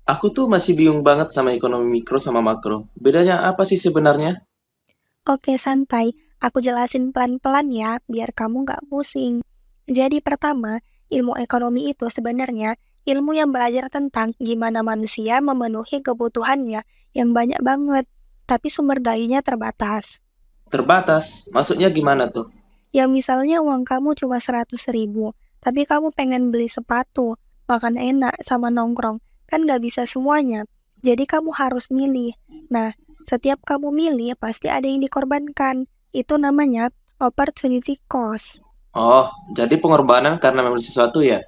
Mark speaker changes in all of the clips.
Speaker 1: Aku tuh masih bingung banget sama ekonomi mikro sama makro. Bedanya apa sih sebenarnya?
Speaker 2: Oke, santai. Aku jelasin pelan-pelan ya, biar kamu nggak pusing. Jadi pertama, ilmu ekonomi itu sebenarnya ilmu yang belajar tentang gimana manusia memenuhi kebutuhannya yang banyak banget, tapi sumber dayanya terbatas.
Speaker 1: Terbatas. Maksudnya gimana tuh?
Speaker 2: Ya misalnya uang kamu cuma 100.000, tapi kamu pengen beli sepatu, makan enak, sama nongkrong. Kan nggak bisa semuanya. Jadi kamu harus milih. Nah, setiap kamu milih pasti ada yang dikorbankan. Itu namanya opportunity cost.
Speaker 1: Oh, jadi pengorbanan karena membeli sesuatu ya?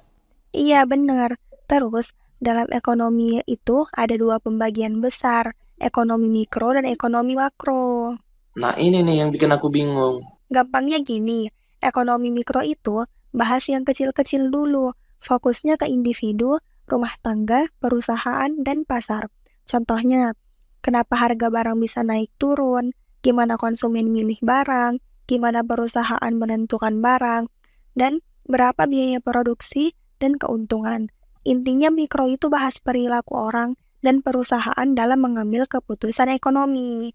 Speaker 2: Iya, benar. Terus, dalam ekonomi itu ada dua pembagian besar, ekonomi mikro dan ekonomi makro.
Speaker 1: Nah ini nih yang bikin aku bingung.
Speaker 2: Gampangnya gini, ekonomi mikro itu bahas yang kecil-kecil dulu, fokusnya ke individu, rumah tangga, perusahaan, dan pasar. Contohnya, kenapa harga barang bisa naik turun, gimana konsumen milih barang, gimana perusahaan menentukan barang, dan berapa biaya produksi dan keuntungan. Intinya mikro itu bahas perilaku orang dan perusahaan dalam mengambil keputusan ekonomi.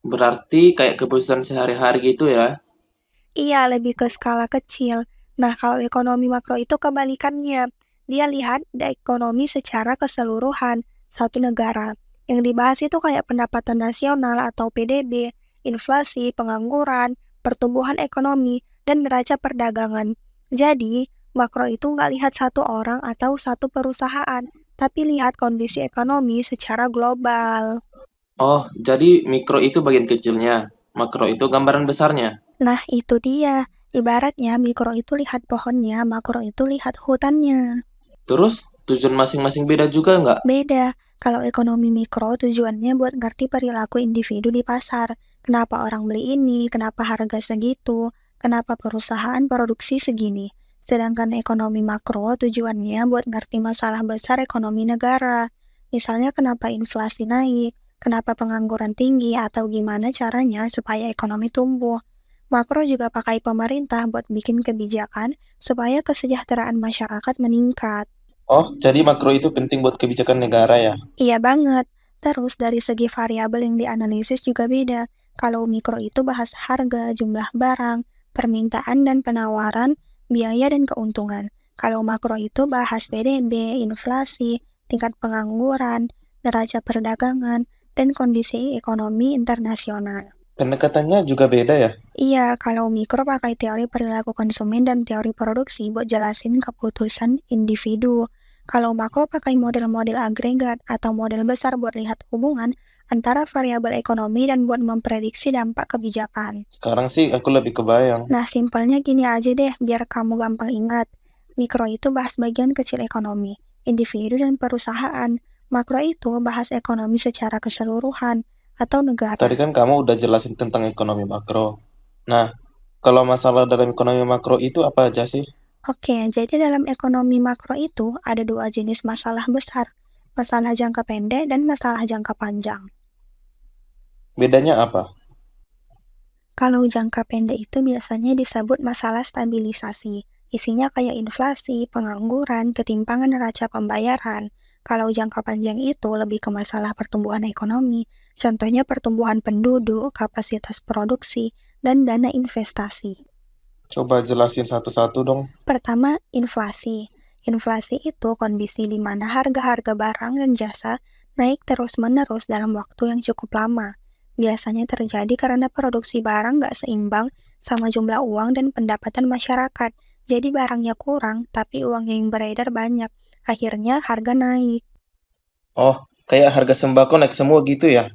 Speaker 1: Berarti kayak keputusan sehari-hari gitu ya?
Speaker 2: Iya, lebih ke skala kecil. Nah, kalau ekonomi makro itu kebalikannya. Dia lihat ekonomi secara keseluruhan satu negara. Yang dibahas itu kayak pendapatan nasional atau PDB, inflasi, pengangguran, pertumbuhan ekonomi, dan neraca perdagangan. Jadi, makro itu nggak lihat satu orang atau satu perusahaan, tapi lihat kondisi ekonomi secara global.
Speaker 1: Oh, jadi mikro itu bagian kecilnya. Makro itu gambaran besarnya.
Speaker 2: Nah, itu dia. Ibaratnya mikro itu lihat pohonnya, makro itu lihat hutannya.
Speaker 1: Terus tujuan masing-masing beda juga nggak?
Speaker 2: Beda. Kalau ekonomi mikro tujuannya buat ngerti perilaku individu di pasar. Kenapa orang beli ini, kenapa harga segitu, kenapa perusahaan produksi segini. Sedangkan ekonomi makro tujuannya buat ngerti masalah besar ekonomi negara. Misalnya kenapa inflasi naik, kenapa pengangguran tinggi, atau gimana caranya supaya ekonomi tumbuh. Makro juga pakai pemerintah buat bikin kebijakan supaya kesejahteraan masyarakat meningkat.
Speaker 1: Oh, jadi makro itu penting buat kebijakan negara ya?
Speaker 2: Iya banget. Terus dari segi variabel yang dianalisis juga beda. Kalau mikro itu bahas harga, jumlah barang, permintaan dan penawaran, biaya dan keuntungan. Kalau makro itu bahas PDB, inflasi, tingkat pengangguran, neraca perdagangan, dan kondisi ekonomi internasional.
Speaker 1: Pendekatannya juga beda ya?
Speaker 2: Iya, kalau mikro pakai teori perilaku konsumen dan teori produksi buat jelasin keputusan individu. Kalau makro pakai model-model agregat atau model besar buat lihat hubungan antara variabel ekonomi dan buat memprediksi dampak kebijakan.
Speaker 1: Sekarang sih aku lebih kebayang.
Speaker 2: Nah, simpelnya gini aja deh, biar kamu gampang ingat. Mikro itu bahas bagian kecil ekonomi, individu dan perusahaan. Makro itu bahas ekonomi secara keseluruhan atau negara.
Speaker 1: Tadi kan kamu udah jelasin tentang ekonomi makro. Nah, kalau masalah dalam ekonomi makro itu apa aja sih?
Speaker 2: Oke, jadi dalam ekonomi makro itu ada dua jenis masalah besar, masalah jangka pendek dan masalah jangka panjang.
Speaker 1: Bedanya apa?
Speaker 2: Kalau jangka pendek itu biasanya disebut masalah stabilisasi, isinya kayak inflasi, pengangguran, ketimpangan neraca pembayaran. Kalau jangka panjang itu lebih ke masalah pertumbuhan ekonomi, contohnya pertumbuhan penduduk, kapasitas produksi, dan dana investasi.
Speaker 1: Coba jelasin satu-satu dong.
Speaker 2: Pertama, inflasi. Inflasi itu kondisi di mana harga-harga barang dan jasa naik terus-menerus dalam waktu yang cukup lama. Biasanya terjadi karena produksi barang nggak seimbang sama jumlah uang dan pendapatan masyarakat. Jadi barangnya kurang, tapi uang yang beredar banyak. Akhirnya harga naik.
Speaker 1: Oh, kayak harga sembako naik semua gitu ya?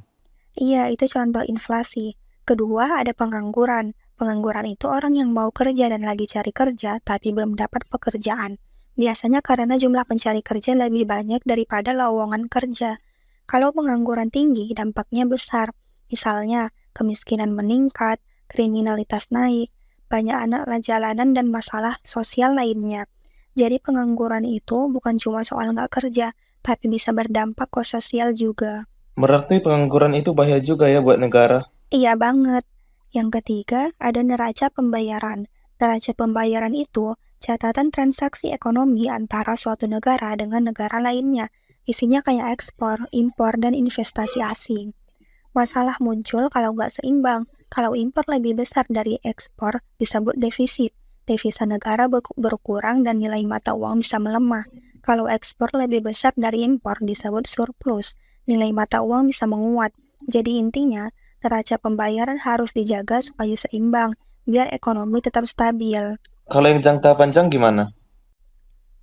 Speaker 2: Iya, itu contoh inflasi. Kedua, ada pengangguran. Pengangguran itu orang yang mau kerja dan lagi cari kerja, tapi belum dapat pekerjaan. Biasanya karena jumlah pencari kerja lebih banyak daripada lowongan kerja. Kalau pengangguran tinggi, dampaknya besar. Misalnya, kemiskinan meningkat, kriminalitas naik, banyak anak jalanan dan masalah sosial lainnya. Jadi pengangguran itu bukan cuma soal nggak kerja, tapi bisa berdampak ke sosial juga.
Speaker 1: Berarti pengangguran itu bahaya juga ya buat negara.
Speaker 2: Iya banget. Yang ketiga, ada neraca pembayaran. Neraca pembayaran itu Catatan transaksi ekonomi antara suatu negara dengan negara lainnya. Isinya kayak ekspor, impor, dan investasi asing. Masalah muncul kalau nggak seimbang. Kalau impor lebih besar dari ekspor, disebut defisit. Devisa negara berkurang dan nilai mata uang bisa melemah. Kalau ekspor lebih besar dari impor, disebut surplus. Nilai mata uang bisa menguat. Jadi intinya, neraca pembayaran harus dijaga supaya seimbang, biar ekonomi tetap stabil.
Speaker 1: Kalau yang jangka panjang gimana?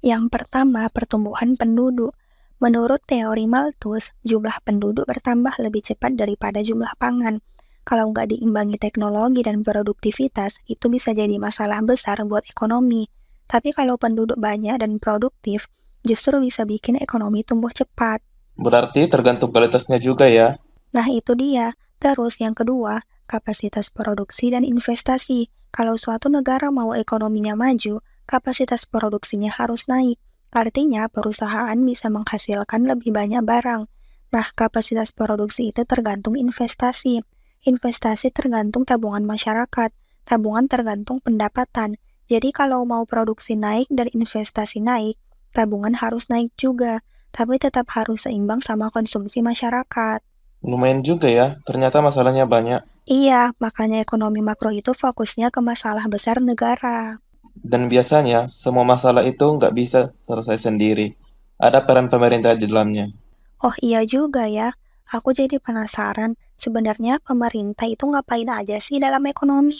Speaker 2: Yang pertama, pertumbuhan penduduk. Menurut teori Malthus, jumlah penduduk bertambah lebih cepat daripada jumlah pangan. Kalau nggak diimbangi teknologi dan produktivitas, itu bisa jadi masalah besar buat ekonomi. Tapi kalau penduduk banyak dan produktif, justru bisa bikin ekonomi tumbuh cepat.
Speaker 1: Berarti tergantung kualitasnya juga ya.
Speaker 2: Nah, itu dia. Terus yang kedua, kapasitas produksi dan investasi. Kalau suatu negara mau ekonominya maju, kapasitas produksinya harus naik. Artinya, perusahaan bisa menghasilkan lebih banyak barang. Nah, kapasitas produksi itu tergantung investasi. Investasi tergantung tabungan masyarakat. Tabungan tergantung pendapatan. Jadi, kalau mau produksi naik dan investasi naik, tabungan harus naik juga. Tapi tetap harus seimbang sama konsumsi masyarakat.
Speaker 1: Lumayan juga ya, ternyata masalahnya banyak.
Speaker 2: Iya, makanya ekonomi makro itu fokusnya ke masalah besar negara.
Speaker 1: Dan biasanya, semua masalah itu nggak bisa selesai sendiri. Ada peran pemerintah di dalamnya.
Speaker 2: Oh iya juga ya, aku jadi penasaran, sebenarnya pemerintah itu ngapain aja sih dalam ekonomi?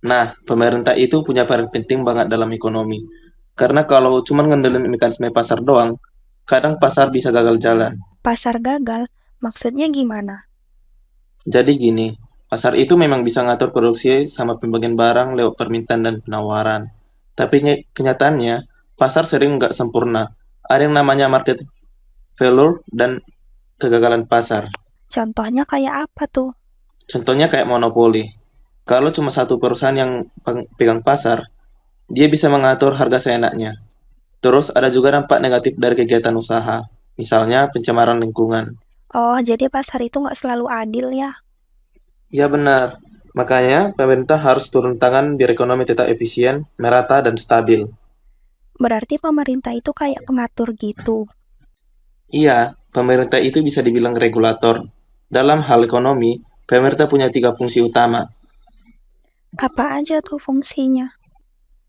Speaker 1: Nah, pemerintah itu punya peran penting banget dalam ekonomi. Karena kalau cuma ngandelin mekanisme pasar doang, kadang pasar bisa gagal jalan.
Speaker 2: Pasar gagal, maksudnya gimana?
Speaker 1: Jadi gini, pasar itu memang bisa ngatur produksi sama pembagian barang lewat permintaan dan penawaran. Tapi kenyataannya, pasar sering nggak sempurna. Ada yang namanya market failure dan kegagalan pasar.
Speaker 2: Contohnya kayak apa tuh?
Speaker 1: Contohnya kayak monopoli. Kalau cuma satu perusahaan yang pegang pasar, dia bisa mengatur harga seenaknya. Terus ada juga dampak negatif dari kegiatan usaha, misalnya pencemaran lingkungan.
Speaker 2: Oh, jadi pasar itu nggak selalu adil ya?
Speaker 1: Ya benar, makanya pemerintah harus turun tangan biar ekonomi tetap efisien, merata, dan stabil.
Speaker 2: Berarti pemerintah itu kayak pengatur gitu.
Speaker 1: Iya, pemerintah itu bisa dibilang regulator. Dalam hal ekonomi, pemerintah punya tiga fungsi utama.
Speaker 2: Apa aja tuh fungsinya?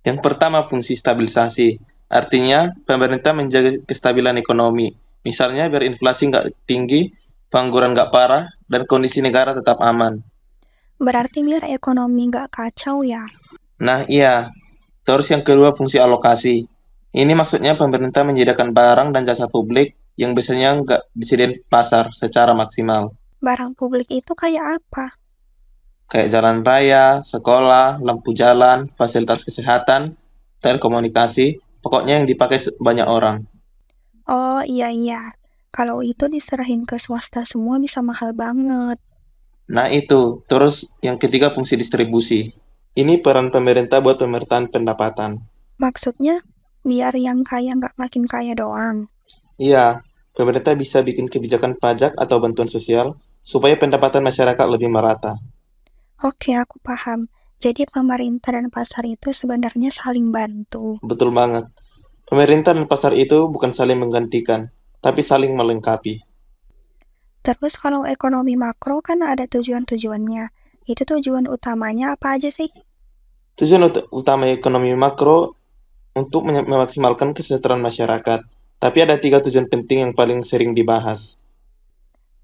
Speaker 1: Yang pertama fungsi stabilisasi, artinya pemerintah menjaga kestabilan ekonomi. Misalnya biar inflasi nggak tinggi, pengangguran nggak parah, dan kondisi negara tetap aman.
Speaker 2: Berarti biar ekonomi nggak kacau ya?
Speaker 1: Nah iya, terus yang kedua fungsi alokasi. Ini maksudnya pemerintah menyediakan barang dan jasa publik yang biasanya nggak disediakan pasar secara maksimal.
Speaker 2: Barang publik itu kayak apa?
Speaker 1: Kayak jalan raya, sekolah, lampu jalan, fasilitas kesehatan, telekomunikasi, pokoknya yang dipakai banyak orang.
Speaker 2: Oh iya iya, kalau itu diserahin ke swasta semua bisa mahal banget.
Speaker 1: Nah itu, terus yang ketiga fungsi distribusi. Ini peran pemerintah buat pemerataan pendapatan.
Speaker 2: Maksudnya, biar yang kaya nggak makin kaya doang.
Speaker 1: Iya, pemerintah bisa bikin kebijakan pajak atau bantuan sosial supaya pendapatan masyarakat lebih merata.
Speaker 2: Oke, aku paham. Jadi pemerintah dan pasar itu sebenarnya saling bantu.
Speaker 1: Betul banget. Pemerintah dan pasar itu bukan saling menggantikan, tapi saling melengkapi.
Speaker 2: Terus kalau ekonomi makro kan ada tujuan-tujuannya. Itu tujuan utamanya apa aja sih?
Speaker 1: Tujuan utama ekonomi makro untuk memaksimalkan kesejahteraan masyarakat. Tapi ada tiga tujuan penting yang paling sering dibahas.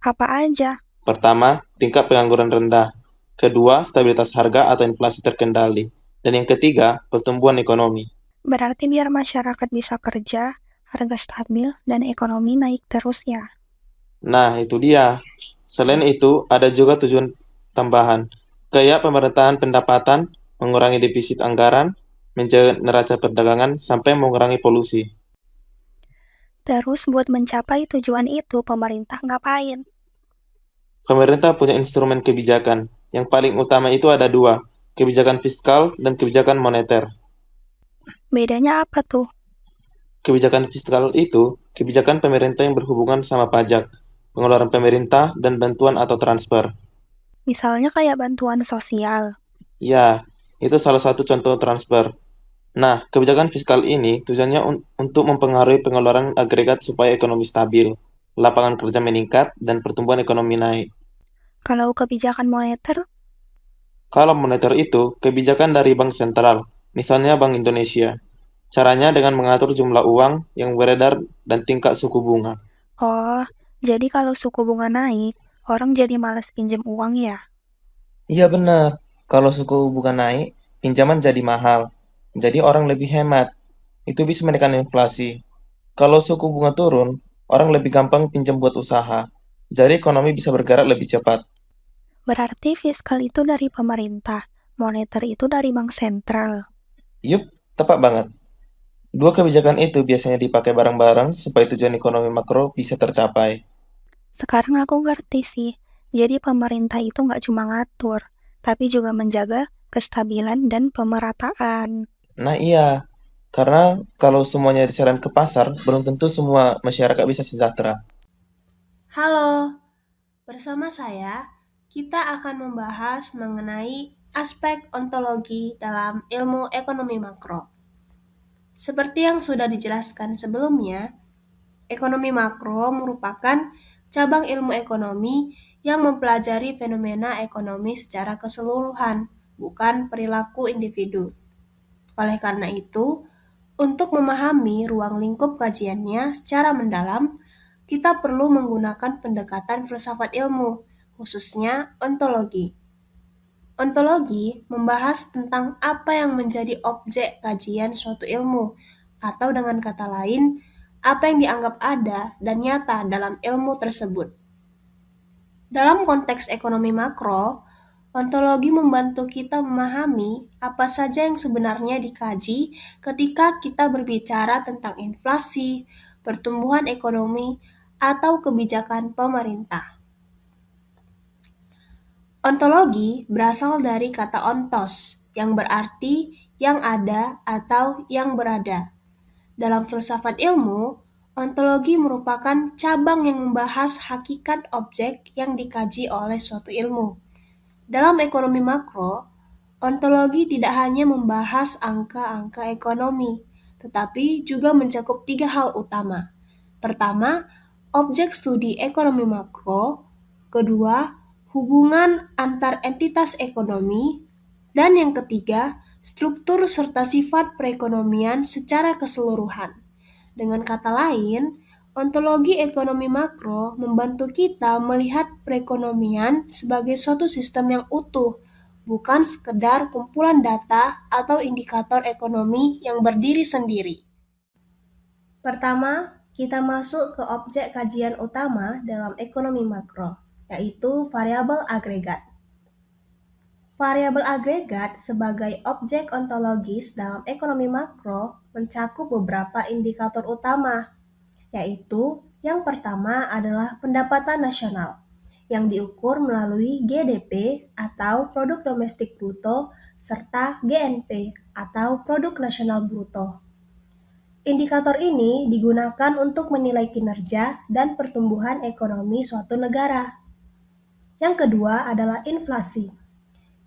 Speaker 2: Apa aja?
Speaker 1: Pertama, tingkat pengangguran rendah. Kedua, stabilitas harga atau inflasi terkendali. Dan yang ketiga, pertumbuhan ekonomi.
Speaker 2: Berarti biar masyarakat bisa kerja, harga stabil, dan ekonomi naik terus ya.
Speaker 1: Nah, itu dia. Selain itu, ada juga tujuan tambahan, kayak pemerataan pendapatan, mengurangi defisit anggaran, menjaga neraca perdagangan, sampai mengurangi polusi.
Speaker 2: Terus buat mencapai tujuan itu, pemerintah ngapain?
Speaker 1: Pemerintah punya instrumen kebijakan. Yang paling utama itu ada dua, kebijakan fiskal dan kebijakan moneter.
Speaker 2: Bedanya apa tuh?
Speaker 1: Kebijakan fiskal itu kebijakan pemerintah yang berhubungan sama pajak, pengeluaran pemerintah, dan bantuan atau transfer.
Speaker 2: Misalnya kayak bantuan sosial.
Speaker 1: Ya, itu salah satu contoh transfer. Nah, kebijakan fiskal ini tujuannya untuk mempengaruhi pengeluaran agregat supaya ekonomi stabil, lapangan kerja meningkat, dan pertumbuhan ekonomi naik.
Speaker 2: Kalau kebijakan moneter,
Speaker 1: Kalau moneter itu kebijakan dari bank sentral, misalnya Bank Indonesia. Caranya dengan mengatur jumlah uang yang beredar dan tingkat suku bunga.
Speaker 2: oh, jadi kalau suku bunga naik, orang jadi malas pinjam uang ya?
Speaker 1: Iya benar, kalau suku bunga naik, pinjaman jadi mahal. Jadi orang lebih hemat. Itu bisa menekan inflasi. Kalau suku bunga turun, orang lebih gampang pinjam buat usaha. Jadi ekonomi bisa bergerak lebih cepat.
Speaker 2: Berarti fiskal itu dari pemerintah, moneter itu dari bank sentral.
Speaker 1: Yup, tepat banget. Dua kebijakan itu biasanya dipakai bareng-bareng supaya tujuan ekonomi makro bisa tercapai.
Speaker 2: Sekarang aku ngerti sih, jadi pemerintah itu nggak cuma ngatur, tapi juga menjaga kestabilan dan pemerataan.
Speaker 1: Nah iya, karena kalau semuanya disaran ke pasar, belum tentu semua masyarakat bisa sejahtera.
Speaker 3: Halo, bersama saya kita akan membahas mengenai aspek ontologi dalam ilmu ekonomi makro. Seperti yang sudah dijelaskan sebelumnya, ekonomi makro merupakan cabang ilmu ekonomi yang mempelajari fenomena ekonomi secara keseluruhan, bukan perilaku individu. Oleh karena itu, untuk memahami ruang lingkup kajiannya secara mendalam, kita perlu menggunakan pendekatan filsafat ilmu, khususnya ontologi. Ontologi membahas tentang apa yang menjadi objek kajian suatu ilmu, atau dengan kata lain, apa yang dianggap ada dan nyata dalam ilmu tersebut. Dalam konteks ekonomi makro, ontologi membantu kita memahami apa saja yang sebenarnya dikaji ketika kita berbicara tentang inflasi, pertumbuhan ekonomi, atau kebijakan pemerintah. Ontologi berasal dari kata ontos, yang berarti yang ada atau yang berada. Dalam filsafat ilmu, ontologi merupakan cabang yang membahas hakikat objek yang dikaji oleh suatu ilmu. Dalam ekonomi makro, ontologi tidak hanya membahas angka-angka ekonomi, tetapi juga mencakup tiga hal utama. Pertama, objek studi ekonomi makro. Kedua, hubungan antar entitas ekonomi. Dan yang ketiga, struktur serta sifat perekonomian secara keseluruhan. Dengan kata lain, ontologi ekonomi makro membantu kita melihat perekonomian sebagai suatu sistem yang utuh, bukan sekedar kumpulan data atau indikator ekonomi yang berdiri sendiri. Pertama, kita masuk ke objek kajian utama dalam ekonomi makro, yaitu variabel agregat. Variabel agregat sebagai objek ontologis dalam ekonomi makro mencakup beberapa indikator utama, yaitu yang pertama adalah pendapatan nasional, yang diukur melalui GDP atau Produk Domestik Bruto serta GNP atau Produk Nasional Bruto. Indikator ini digunakan untuk menilai kinerja dan pertumbuhan ekonomi suatu negara. Yang kedua adalah inflasi,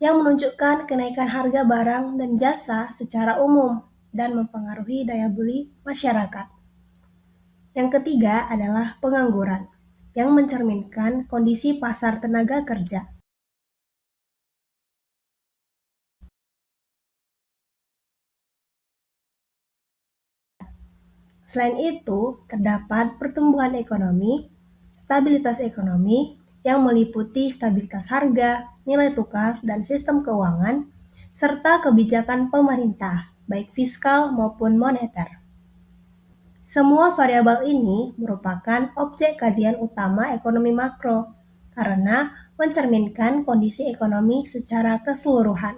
Speaker 3: yang menunjukkan kenaikan harga barang dan jasa secara umum dan mempengaruhi daya beli masyarakat. Yang ketiga adalah pengangguran, yang mencerminkan kondisi pasar tenaga kerja. Selain itu, terdapat pertumbuhan ekonomi, stabilitas ekonomi yang meliputi stabilitas harga, nilai tukar, dan sistem keuangan, serta kebijakan pemerintah, baik fiskal maupun moneter. Semua variabel ini merupakan objek kajian utama ekonomi makro karena mencerminkan kondisi ekonomi secara keseluruhan.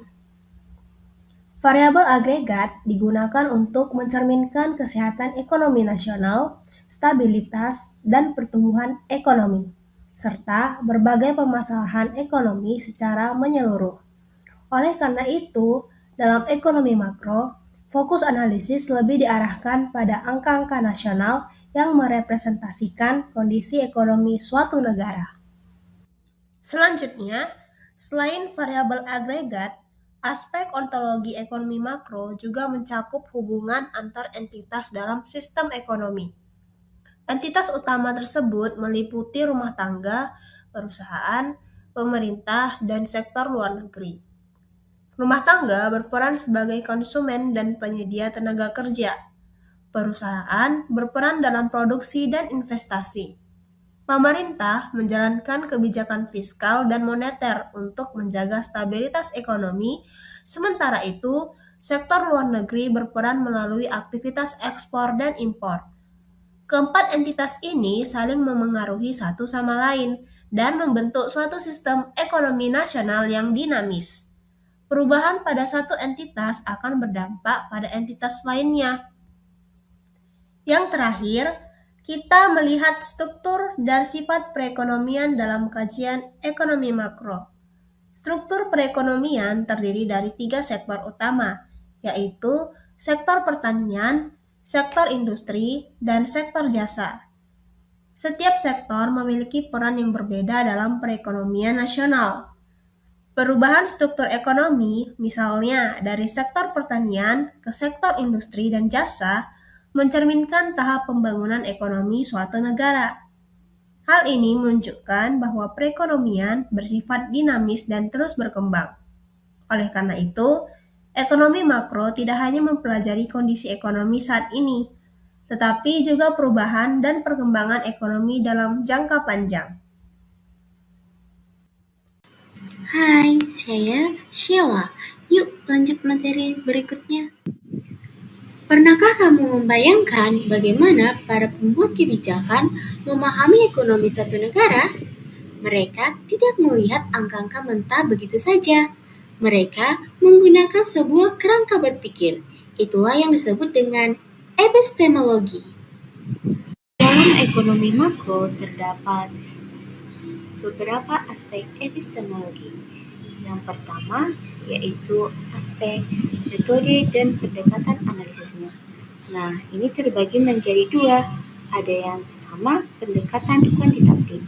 Speaker 3: Variabel agregat digunakan untuk mencerminkan kesehatan ekonomi nasional, stabilitas, dan pertumbuhan ekonomi, serta berbagai permasalahan ekonomi secara menyeluruh. Oleh karena itu, dalam ekonomi makro, fokus analisis lebih diarahkan pada angka-angka nasional yang merepresentasikan kondisi ekonomi suatu negara. Selanjutnya, selain variabel agregat, Aspek ontologi ekonomi makro juga mencakup hubungan antar entitas dalam sistem ekonomi. Entitas utama tersebut meliputi rumah tangga, perusahaan, pemerintah, dan sektor luar negeri. Rumah tangga berperan sebagai konsumen dan penyedia tenaga kerja. Perusahaan berperan dalam produksi dan investasi. Pemerintah menjalankan kebijakan fiskal dan moneter untuk menjaga stabilitas ekonomi. Sementara itu, sektor luar negeri berperan melalui aktivitas ekspor dan impor. Keempat entitas ini saling memengaruhi satu sama lain dan membentuk suatu sistem ekonomi nasional yang dinamis. Perubahan pada satu entitas akan berdampak pada entitas lainnya. Yang terakhir, kita melihat struktur dan sifat perekonomian dalam kajian ekonomi makro. Struktur perekonomian terdiri dari 3 sektor utama, yaitu sektor pertanian, sektor industri, dan sektor jasa. Setiap sektor memiliki peran yang berbeda dalam perekonomian nasional. Perubahan struktur ekonomi, misalnya dari sektor pertanian ke sektor industri dan jasa, mencerminkan tahap pembangunan ekonomi suatu negara. Hal ini menunjukkan bahwa perekonomian bersifat dinamis dan terus berkembang. Oleh karena itu, ekonomi makro tidak hanya mempelajari kondisi ekonomi saat ini, tetapi juga perubahan dan perkembangan ekonomi dalam jangka panjang.
Speaker 4: Hai, saya Sheila. Yuk lanjut materi berikutnya. Pernahkah kamu membayangkan bagaimana para pembuat kebijakan memahami ekonomi suatu negara? Mereka tidak melihat angka-angka mentah begitu saja. Mereka menggunakan sebuah kerangka berpikir. Itulah yang disebut dengan epistemologi. Dalam ekonomi makro terdapat beberapa aspek epistemologi. Yang pertama yaitu aspek metode dan pendekatan analisisnya. Nah, ini terbagi menjadi dua. Ada yang pertama pendekatan kuantitatif,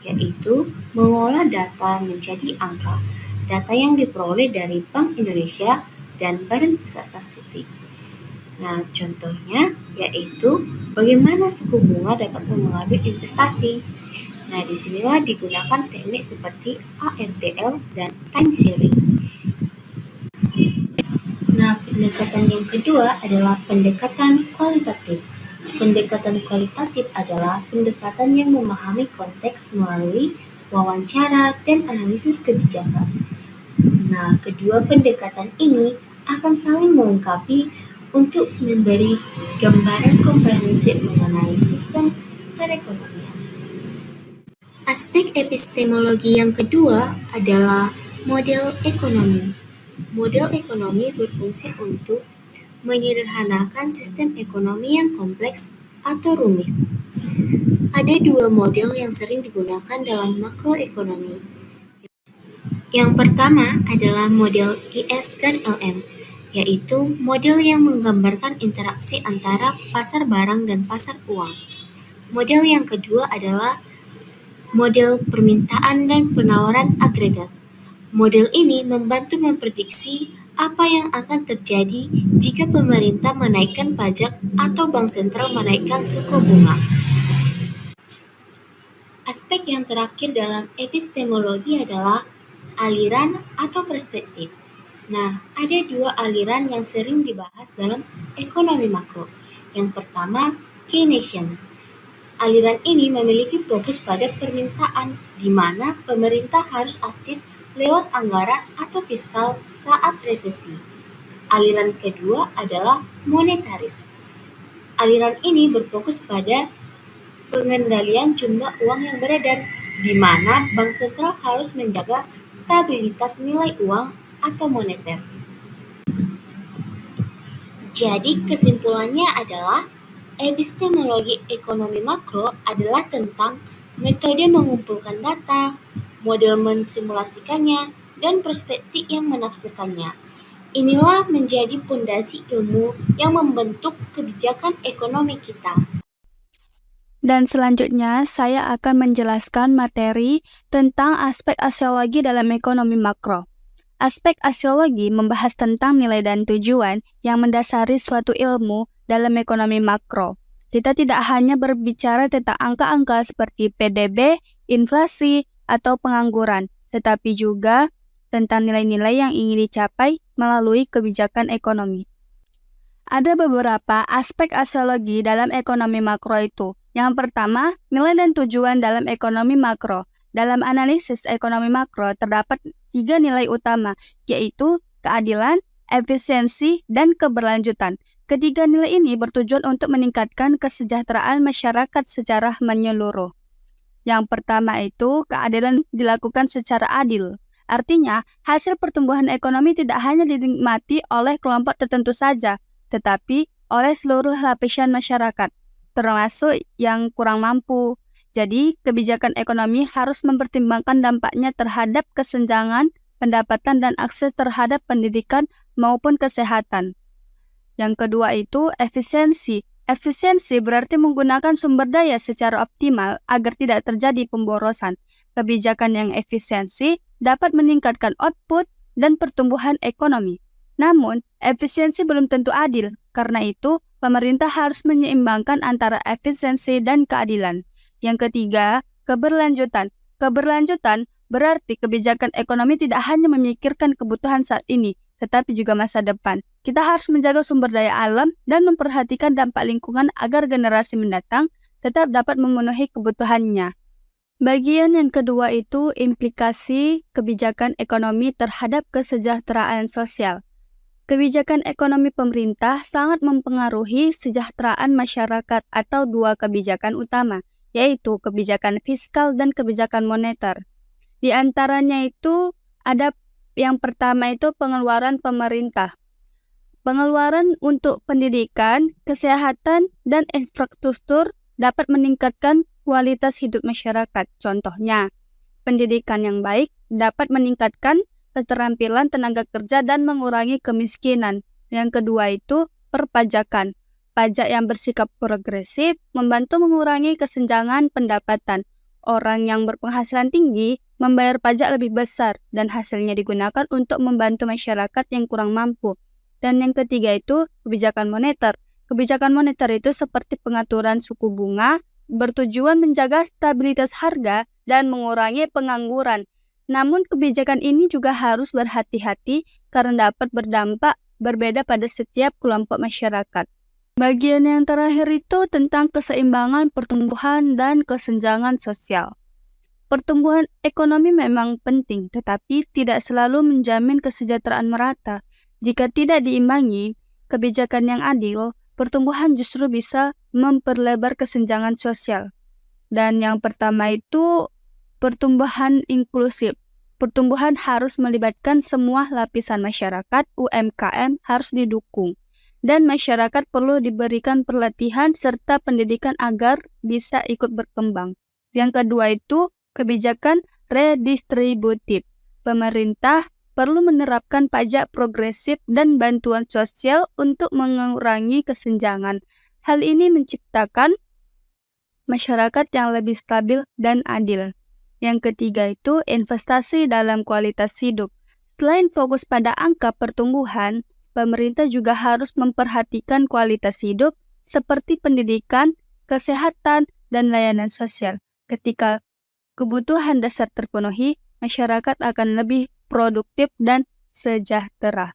Speaker 4: yaitu mengolah data menjadi angka. Data yang diperoleh dari Bank Indonesia dan Badan Pusat Statistik. Nah, contohnya yaitu bagaimana suku bunga dapat mempengaruhi investasi. Nah, disinilah digunakan teknik seperti ARDL dan time series. Nah, pendekatan yang kedua adalah pendekatan kualitatif. Pendekatan kualitatif adalah pendekatan yang memahami konteks melalui wawancara dan analisis kebijakan. Nah, kedua pendekatan ini akan saling melengkapi untuk memberi gambaran komprehensif mengenai sistem perekonomian. Aspek epistemologi yang kedua adalah model ekonomi. Model ekonomi berfungsi untuk menyederhanakan sistem ekonomi yang kompleks atau rumit. Ada dua model yang sering digunakan dalam makroekonomi. Yang pertama adalah model IS dan LM, yaitu model yang menggambarkan interaksi antara pasar barang dan pasar uang. Model yang kedua adalah model permintaan dan penawaran agregat. Model ini membantu memprediksi apa yang akan terjadi jika pemerintah menaikkan pajak atau bank sentral menaikkan suku bunga. Aspek yang terakhir dalam epistemologi adalah aliran atau perspektif. Nah, ada dua aliran yang sering dibahas dalam ekonomi makro. Yang pertama, Keynesian. Aliran ini memiliki fokus pada permintaan, di mana pemerintah harus aktif lewat anggaran atau fiskal saat resesi. Aliran kedua adalah monetaris. Aliran ini berfokus pada pengendalian jumlah uang yang beredar, di mana bank sentral harus menjaga stabilitas nilai uang atau moneter. Jadi kesimpulannya adalah epistemologi ekonomi makro adalah tentang metode mengumpulkan data, model mensimulasikannya, dan perspektif yang menafsirkannya. Inilah menjadi pondasi ilmu yang membentuk kebijakan ekonomi kita.
Speaker 2: Dan selanjutnya, saya akan menjelaskan materi tentang aspek aksiologi dalam ekonomi makro.
Speaker 5: Aspek aksiologi membahas tentang nilai dan tujuan yang mendasari suatu ilmu dalam ekonomi makro. Kita tidak hanya berbicara tentang angka-angka seperti PDB, inflasi, atau pengangguran, tetapi juga tentang nilai-nilai yang ingin dicapai melalui kebijakan ekonomi. Ada beberapa aspek aksiologi dalam ekonomi makro itu. Yang pertama, nilai dan tujuan dalam ekonomi makro. Dalam analisis ekonomi makro terdapat 3 nilai utama, yaitu keadilan, efisiensi, dan keberlanjutan. Ketiga nilai ini bertujuan untuk meningkatkan kesejahteraan masyarakat secara menyeluruh. Yang pertama itu, keadilan dilakukan secara adil. Artinya, hasil pertumbuhan ekonomi tidak hanya dinikmati oleh kelompok tertentu saja, tetapi oleh seluruh lapisan masyarakat, termasuk yang kurang mampu. Jadi, kebijakan ekonomi harus mempertimbangkan dampaknya terhadap kesenjangan, pendapatan, dan akses terhadap pendidikan maupun kesehatan. Yang kedua itu efisiensi. Efisiensi berarti menggunakan sumber daya secara optimal agar tidak terjadi pemborosan. Kebijakan yang efisiensi dapat meningkatkan output dan pertumbuhan ekonomi. Namun, efisiensi belum tentu adil. Karena itu, pemerintah harus menyeimbangkan antara efisiensi dan keadilan. Yang ketiga, keberlanjutan. Keberlanjutan berarti kebijakan ekonomi tidak hanya memikirkan kebutuhan saat ini, tetapi juga masa depan. Kita harus menjaga sumber daya alam dan memperhatikan dampak lingkungan agar generasi mendatang tetap dapat memenuhi kebutuhannya. Bagian yang kedua itu implikasi kebijakan ekonomi terhadap kesejahteraan sosial. Kebijakan ekonomi pemerintah sangat mempengaruhi kesejahteraan masyarakat atau 2 kebijakan utama, yaitu kebijakan fiskal dan kebijakan moneter. Di antaranya itu ada yang pertama itu pengeluaran pemerintah. Pengeluaran untuk pendidikan, kesehatan, dan infrastruktur dapat meningkatkan kualitas hidup masyarakat. Contohnya, pendidikan yang baik dapat meningkatkan keterampilan tenaga kerja dan mengurangi kemiskinan. Yang kedua itu perpajakan. Pajak yang bersikap progresif membantu mengurangi kesenjangan pendapatan. Orang yang berpenghasilan tinggi membayar pajak lebih besar dan hasilnya digunakan untuk membantu masyarakat yang kurang mampu. Dan yang ketiga itu kebijakan moneter. Kebijakan moneter itu seperti pengaturan suku bunga, bertujuan menjaga stabilitas harga dan mengurangi pengangguran. Namun kebijakan ini juga harus berhati-hati karena dapat berdampak berbeda pada setiap kelompok masyarakat. Bagian yang terakhir itu tentang keseimbangan pertumbuhan dan kesenjangan sosial. Pertumbuhan ekonomi memang penting, tetapi tidak selalu menjamin kesejahteraan merata. Jika tidak diimbangi kebijakan yang adil, pertumbuhan justru bisa memperlebar kesenjangan sosial. Dan yang pertama itu pertumbuhan inklusif. Pertumbuhan harus melibatkan semua lapisan masyarakat, UMKM harus didukung. Dan masyarakat perlu diberikan pelatihan serta pendidikan agar bisa ikut berkembang. Yang kedua itu kebijakan redistributif. Pemerintah perlu menerapkan pajak progresif dan bantuan sosial untuk mengurangi kesenjangan. Hal ini menciptakan masyarakat yang lebih stabil dan adil. Yang ketiga itu investasi dalam kualitas hidup. Selain fokus pada angka pertumbuhan, pemerintah juga harus memperhatikan kualitas hidup seperti pendidikan, kesehatan, dan layanan sosial. Ketika kebutuhan dasar terpenuhi, masyarakat akan lebih produktif dan sejahtera.